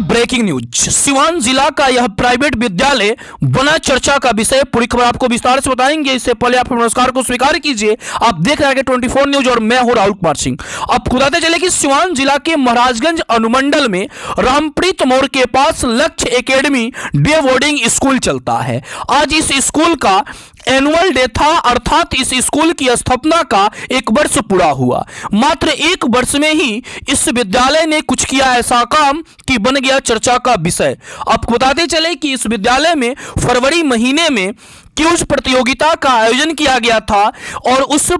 Breaking news. Siwan जिला का यह प्राइवेट विद्यालय बना चर्चा का विषय। पूरी खबर आपको विस्तार से बताएंगे। इससे पहले आप नमस्कार को स्वीकार कीजिए। आप देख रहे हैं 24 न्यूज और मैं हूं राहुल कुमार सिंह। आपको बताते चले कि सिवान जिला के महाराजगंज अनुमंडल में रामप्रीत मोड़ के पास लक्ष्य एकेडमी डे बोर्डिंग स्कूल चलता है। आज इस स्कूल का एनुअल डे था, अर्थात इस स्कूल की स्थापना का 1 वर्ष पूरा हुआ। मात्र 1 वर्ष में ही इस विद्यालय ने कुछ किया ऐसा काम कि बन गया चर्चा का विषय। आपको बताते चले कि इस विद्यालय में फरवरी महीने में क्विज प्रतियोगिता का आयोजन किया गया था और उस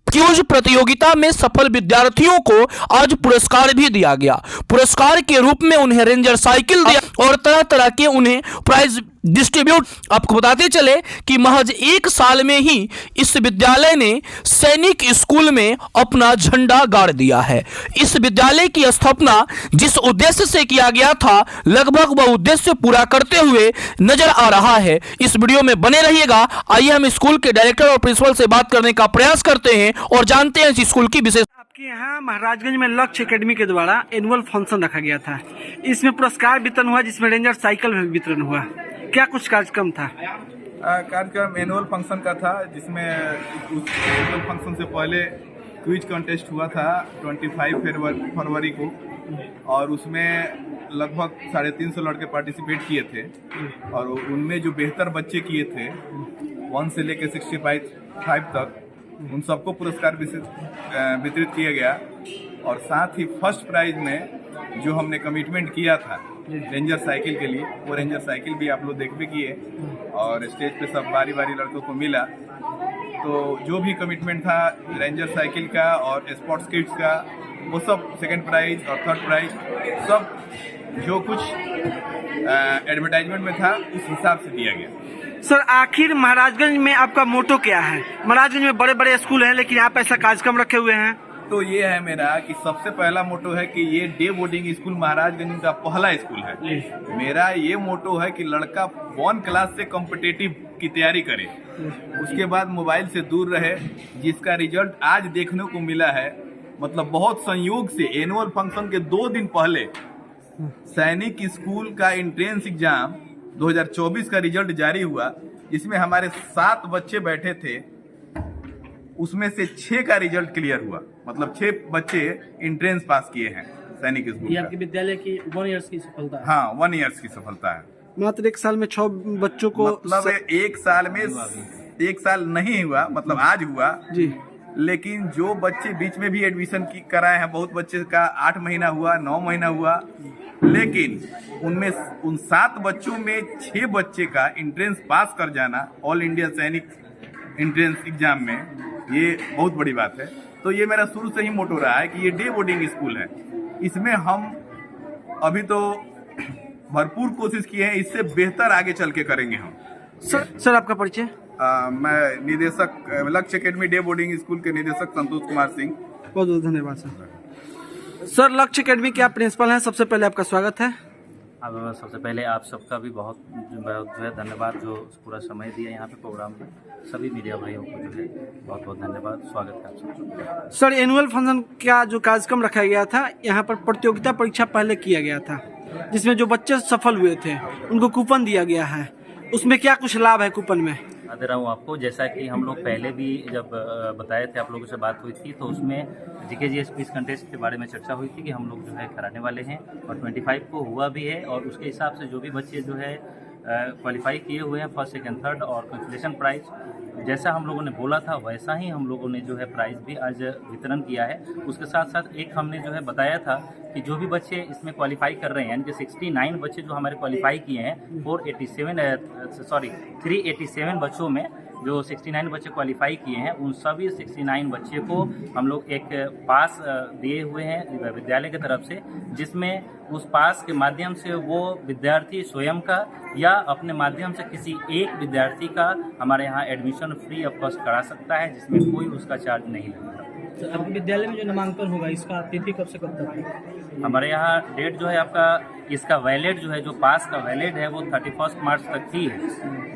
क्विज प्रतियोगिता में सफल विद्यार्थियों को आज पुरस्कार भी दिया गया। पुरस्कार के रूप में उन्हें रेंजर साइकिल दिया और तरह तरह के उन्हें प्राइज डिस्ट्रीब्यूट। आपको बताते चले कि महज 1 साल में ही इस विद्यालय ने सैनिक स्कूल में अपना झंडा गाड़ दिया है। इस विद्यालय की स्थापना जिस उद्देश्य से किया गया था, लगभग वह उद्देश्य पूरा करते हुए नजर आ रहा है। इस वीडियो में बने रहिएगा। आइए हम स्कूल के डायरेक्टर और प्रिंसिपल से बात करने का प्रयास करते हैं और जानते हैं इस स्कूल की विशेष। आपके यहाँ महाराजगंज में लक्ष्य एकेडमी के द्वारा एनुअल फंक्शन रखा गया था। इसमें पुरस्कार वितरण हुआ, जिसमें रेंजर साइकिल भी वितरण हुआ। क्या कुछ कार्यक्रम था? कार्यक्रम एनुअल फंक्शन का था, जिसमें उस एनुअल फंक्शन से पहले क्विज कॉन्टेस्ट हुआ था 25 फरवरी को, और उसमें लगभग 350 लड़के पार्टिसिपेट किए थे और उनमें जो बेहतर बच्चे किए थे 1 से लेकर 65 तक, उन सबको पुरस्कार वितरित किया गया। और साथ ही फर्स्ट प्राइज में जो हमने कमिटमेंट किया था रेंजर साइकिल के लिए, वो रेंजर साइकिल भी आप लोग देख भी किए और स्टेज पे सब बारी बारी लड़कों को मिला। तो जो भी कमिटमेंट था रेंजर साइकिल का और स्पोर्ट्स किट्स का, वो सब 2nd प्राइज और 3rd प्राइज सब जो कुछ एडवर्टाइजमेंट में था उस हिसाब से दिया गया। सर, आखिर महाराजगंज में आपका मोटो क्या है? महाराजगंज में बड़े बड़े स्कूल हैं, लेकिन आप ऐसा कार्यक्रम रखे हुए हैं। तो ये है मेरा कि सबसे पहला मोटो है कि ये डे बोर्डिंग स्कूल महाराजगंज का पहला स्कूल है। मेरा ये मोटो है कि लड़का 1 क्लास से कॉम्पिटिटिव की तैयारी करे, उसके बाद मोबाइल से दूर रहे, जिसका रिजल्ट आज देखने को मिला है। मतलब बहुत संयोग से एनुअल फंक्शन के 2 दिन पहले सैनिक स्कूल का एंट्रेंस एग्जाम 2024 का रिजल्ट जारी हुआ, जिसमें हमारे 7 बच्चे बैठे थे, उसमें से 6 का रिजल्ट क्लियर हुआ। मतलब 6 बच्चे एंट्रेंस पास किए हैं सैनिक स्कूल। ये आपके विद्यालय की 1 ईयर्स की सफलता है? हाँ, 1 ईयर्स की सफलता है। मात्र 1 साल में 6 बच्चों को, मतलब 1 साल में 1 साल नहीं हुआ, मतलब आज हुआ जी। लेकिन जो बच्चे बीच में भी एडमिशन कराए हैं, बहुत बच्चे का 8 महीना हुआ, 9 महीना हुआ, लेकिन उनमें उन 7 बच्चों में 6 बच्चे का एंट्रेंस पास कर जाना ऑल इंडिया सैनिक एंट्रेंस एग्जाम में, ये बहुत बड़ी बात है। तो ये मेरा शुरू से ही मोटो रहा है कि ये डे बोर्डिंग स्कूल है। इसमें हम अभी तो भरपूर कोशिश किए हैं, इससे बेहतर आगे चल के करेंगे हम। सर आपका परिचय? मैं निदेशक, लक्ष्य एकेडमी डे बोर्डिंग स्कूल के निदेशक संतोष कुमार सिंह। बहुत बहुत धन्यवाद सर। लक्ष्य एकेडमी के आप प्रिंसिपल हैं, सबसे पहले आपका स्वागत है। अब सबसे पहले आप सबका भी बहुत जो है धन्यवाद, जो पूरा समय दिया यहाँ पे प्रोग्राम में। सभी मीडिया भाइयों को जो है बहुत बहुत धन्यवाद, स्वागत है आप सबका। सर, एनुअल फंक्शन का जो कार्यक्रम रखा गया था, यहाँ पर प्रतियोगिता परीक्षा पहले किया गया था, जिसमें जो बच्चे सफल हुए थे उनको कूपन दिया गया है। उसमें क्या कुछ लाभ है कूपन में? दे रहा हूँ आपको। जैसा कि हम लोग पहले भी जब बताए थे, आप लोगों से बात हुई थी, तो उसमें जीकेजीएस क्विज कंटेस्ट के बारे में चर्चा हुई थी कि हम लोग जो है कराने वाले हैं, और 25 को हुआ भी है। और उसके हिसाब से जो भी बच्चे जो है क्वालिफाई किए हुए हैं 1st, 2nd, 3rd और कंसोलेशन प्राइज, जैसा हम लोगों ने बोला था वैसा ही हम लोगों ने जो है प्राइज भी आज वितरण किया है। उसके साथ साथ एक हमने जो है बताया था कि जो भी बच्चे इसमें क्वालिफाई कर रहे हैं, यानी कि 69 बच्चे जो हमारे क्वालिफाई किए हैं, 387 बच्चों में जो 69 बच्चे क्वालिफाई किए हैं, उन सभी 69 बच्चे को हम लोग एक पास दिए हुए हैं विद्यालय की तरफ से, जिसमें उस पास के माध्यम से वो विद्यार्थी स्वयं का या अपने माध्यम से किसी एक विद्यार्थी का हमारे यहाँ एडमिशन फ्री ऑफ कॉस्ट करा सकता है, जिसमें कोई उसका चार्ज नहीं लगता। आपके विद्यालय में जो नामांकन होगा, इसका तिथि कब से कब तक है? हमारे यहाँ डेट जो है आपका इसका वैलिड जो है, जो पास का वैलिड है वो 31 मार्च तक ही है।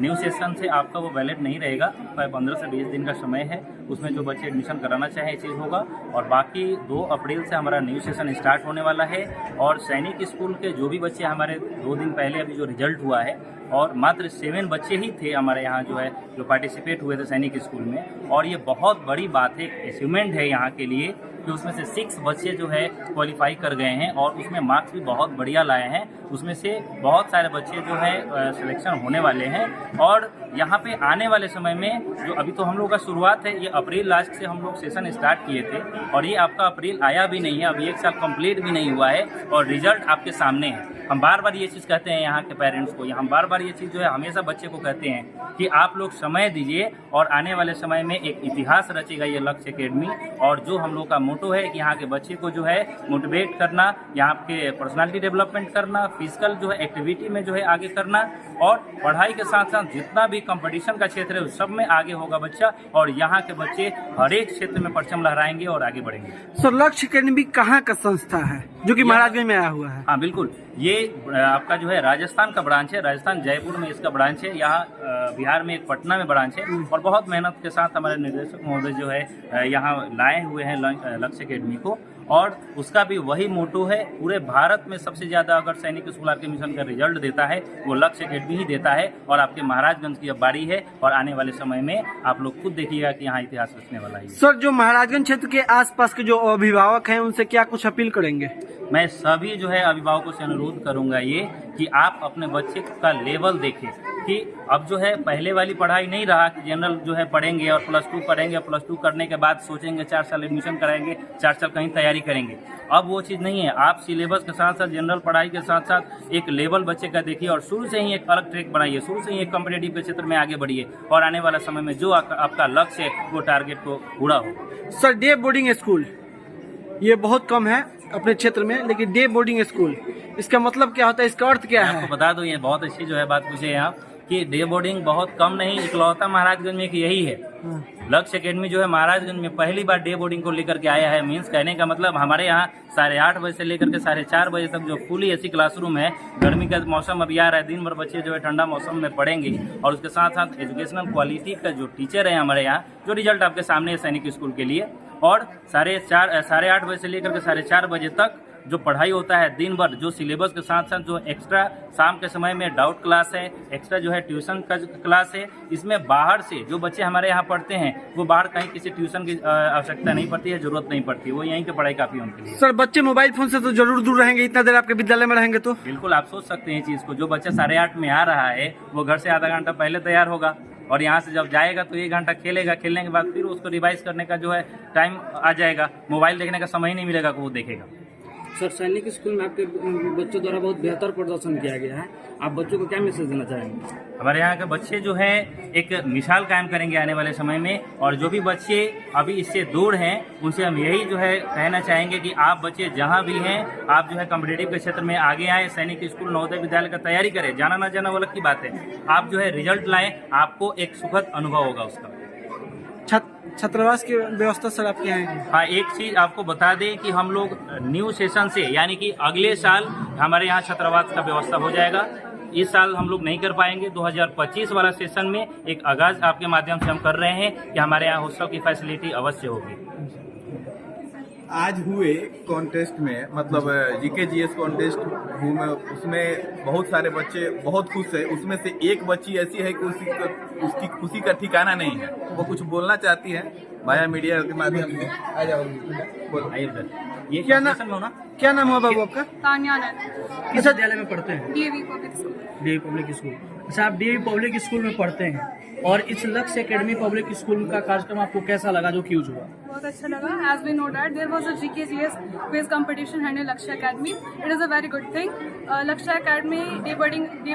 न्यू सेशन से आपका वो वैलिड नहीं रहेगा, 15 से 20 दिन का समय है, उसमें जो बच्चे एडमिशन कराना चाहें ये चीज़ होगा। और बाकी 2 अप्रैल से हमारा न्यू सेशन स्टार्ट होने वाला है। और सैनिक स्कूल के जो भी बच्चे हमारे 2 दिन पहले अभी जो रिजल्ट हुआ है, और मात्र 7 बच्चे ही थे हमारे यहाँ जो है जो पार्टिसिपेट हुए थे सैनिक स्कूल में। और ये बहुत बड़ी बात है, अचीवमेंट है यहाँ के लिए कि उसमें से 6 बच्चे जो है क्वालिफाई कर गए हैं और उसमें मार्क्स भी बहुत बढ़िया लाए हैं। उसमें से बहुत सारे बच्चे जो है सिलेक्शन होने वाले हैं। और यहाँ पे आने वाले समय में जो अभी तो हम लोग का शुरुआत है, ये अप्रैल लास्ट से हम लोग सेशन स्टार्ट किए थे और ये आपका अप्रैल आया भी नहीं है, अभी 1 साल कंप्लीट भी नहीं हुआ है और रिजल्ट आपके सामने है। हम बार बार ये चीज़ कहते हैं यहाँ के पेरेंट्स को, हम बार बार ये चीज़ जो है हमेशा बच्चे को कहते हैं कि आप लोग समय दीजिए और आने वाले समय में एक इतिहास रचेगा ये लक्ष्य एकेडमी। और जो हम लोग का मोटो है कि यहाँ के बच्चे को जो है मोटिवेट करना, यहाँ के पर्सनालिटी डेवलपमेंट करना, फिजिकल जो है एक्टिविटी में जो है आगे करना, और पढ़ाई के साथ साथ जितना भी कंपटीशन का क्षेत्र है उस सब में आगे होगा बच्चा। और यहाँ के बच्चे हर एक क्षेत्र में परचम लहराएंगे और आगे बढ़ेंगे। सर, लक्ष्य एकेडमी कहाँ का संस्था है जो कि महाराजगंज में आया हुआ है? हाँ बिल्कुल, ये आपका जो है राजस्थान का ब्रांच है, राजस्थान जयपुर में इसका ब्रांच है। यहाँ बिहार में एक पटना में ब्रांच है। और बहुत मेहनत के साथ हमारे निर्देशक महोदय जो है यहाँ लाए हुए हैं लक्ष्य एकेडमी को। और उसका भी वही मोटो है, पूरे भारत में सबसे ज़्यादा अगर सैनिक स्कूल आपके मिशन का रिजल्ट देता है वो लक्ष्य एकेडमी ही देता है। और आपके महाराजगंज की अब बारी है और आने वाले समय में आप लोग खुद देखिएगा कि यहाँ इतिहास रचने वाला है। सर, जो महाराजगंज क्षेत्र के आसपास के जो अभिभावक हैं उनसे क्या कुछ अपील करेंगे? मैं सभी जो है अभिभावकों से अनुरोध करूंगा ये कि आप अपने बच्चे का लेवल देखें कि अब जो है पहले वाली पढ़ाई नहीं रहा कि जनरल जो है पढ़ेंगे और +2 करेंगे, +2 करने के बाद सोचेंगे 4 साल एडमिशन कराएंगे, 4 साल कहीं तैयारी करेंगे। अब वो चीज़ नहीं है। आप सिलेबस के साथ साथ जनरल पढ़ाई के साथ साथ एक लेवल बच्चे का देखिए और शुरू से ही एक अलग ट्रैक बनाइए, शुरू से ही एक कॉम्पिटेटिव के क्षेत्र में आगे बढ़िए और आने वाला समय में जो आपका लक्ष्य है वो टारगेट को पूरा हो। सर, डे बोर्डिंग स्कूल ये बहुत कम है अपने क्षेत्र में, लेकिन डे बोर्डिंग स्कूल इसका मतलब क्या होता है, इसका अर्थ क्या है? आपको बता दूं, ये बहुत अच्छी जो है बात पूछे हैं आप कि डे बोर्डिंग बहुत कम नहीं, इकलौता महाराजगंज में यही है। लक्ष्य एकेडमी जो है महाराजगंज में पहली बार डे बोर्डिंग को लेकर के आया है। मीन्स कहने का मतलब हमारे यहाँ 8:30 बजे से लेकर के 4:30 बजे तक जो फुली एसी क्लासरूम है। गर्मी का मौसम अभी आ रहा है, दिन भर बच्चे जो है ठंडा मौसम में पढ़ेंगे और उसके साथ साथ एजुकेशनल क्वालिटी का जो टीचर है हमारे यहाँ, जो रिजल्ट आपके सामने है सैनिक स्कूल के लिए। और 8:30 बजे से लेकर के 4:30 बजे तक जो पढ़ाई होता है दिन भर, जो सिलेबस के साथ साथ जो एक्स्ट्रा शाम के समय में डाउट क्लास है, एक्स्ट्रा जो है ट्यूशन का क्लास है। इसमें बाहर से जो बच्चे हमारे यहाँ पढ़ते हैं वो बाहर कहीं किसी ट्यूशन की आवश्यकता नहीं पड़ती है, जरूरत नहीं पड़ती, वो यहीं की पढ़ाई काफी है उनके लिए। सर, बच्चे मोबाइल फोन से तो जरूर दूर रहेंगे इतना देर आपके विद्यालय में रहेंगे तो? बिल्कुल, आप सोच सकते हैं चीज़ को। जो बच्चा 8:30 में आ रहा है वो घर से आधा घंटा पहले तैयार होगा और यहाँ से जब जाएगा तो 1 घंटा खेलेगा, खेलने के बाद फिर उसको रिवाइज करने का जो है टाइम आ जाएगा। मोबाइल देखने का समय ही नहीं मिलेगा कि वो देखेगा। सर, सैनिक स्कूल में आपके बच्चों द्वारा बहुत बेहतर प्रदर्शन किया गया है, आप बच्चों को क्या मैसेज देना चाहेंगे? हमारे यहाँ के बच्चे जो है एक मिसाल कायम करेंगे आने वाले समय में। और जो भी बच्चे अभी इससे दूर हैं उनसे हम यही जो है कहना चाहेंगे कि आप बच्चे जहाँ भी हैं आप जो है कॉम्पिटेटिव के क्षेत्र में आगे आए, सैनिक स्कूल नवोदय विद्यालय का तैयारी करें। जाना ना जाना वो अलग की बात है, आप जो है रिजल्ट लाएं, आपको एक सुखद अनुभव होगा उसका। छात्रावास की व्यवस्था सर आपके यहाँ है? हाँ, एक चीज आपको बता दें कि हम लोग न्यू सेशन से यानी कि अगले साल हमारे यहाँ छात्रावास का व्यवस्था हो जाएगा। इस साल हम लोग नहीं कर पाएंगे। 2025 वाला सेशन में एक आगाज आपके माध्यम से हम कर रहे हैं कि हमारे यहाँ हॉस्टल की फैसिलिटी अवश्य होगी। आज हुए कॉन्टेस्ट में मतलब जीके जीएस कॉन्टेस्ट हुए, उसमें बहुत सारे बच्चे बहुत खुश है। उसमें से एक बच्ची ऐसी है कि उसकी खुशी का ठिकाना नहीं है। वो कुछ बोलना चाहती है माया मीडिया के माध्यम से। आ जाओ, ये क्या नाम हुआ बाबू आपका? तान्या नंद, किस विद्यालय में पढ़ते हैं? DAV public school. DAV public school. अच्छा, आप डीएवी पब्लिक स्कूल में पढ़ते हैं और इस लक्ष्य एकेडमी पब्लिक स्कूल का कार्यक्रम आपको कैसा लगा जो क्यूज हुआ? बहुत अच्छा लगा। As we know that there was a GKGS quiz competition held in Lakshya academy. It is a very good thing. Lakshya academy day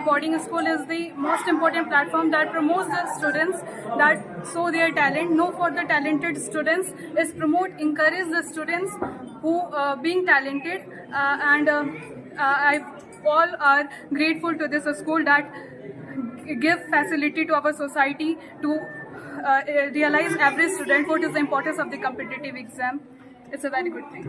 boarding school is the most important platform that promotes the students that show their talent, know for the talented students, is promote, encourage the students who being talented and I all are grateful to this school that give facility to our society to realize every student what is the importance of the competitive exam. It's a very good thing.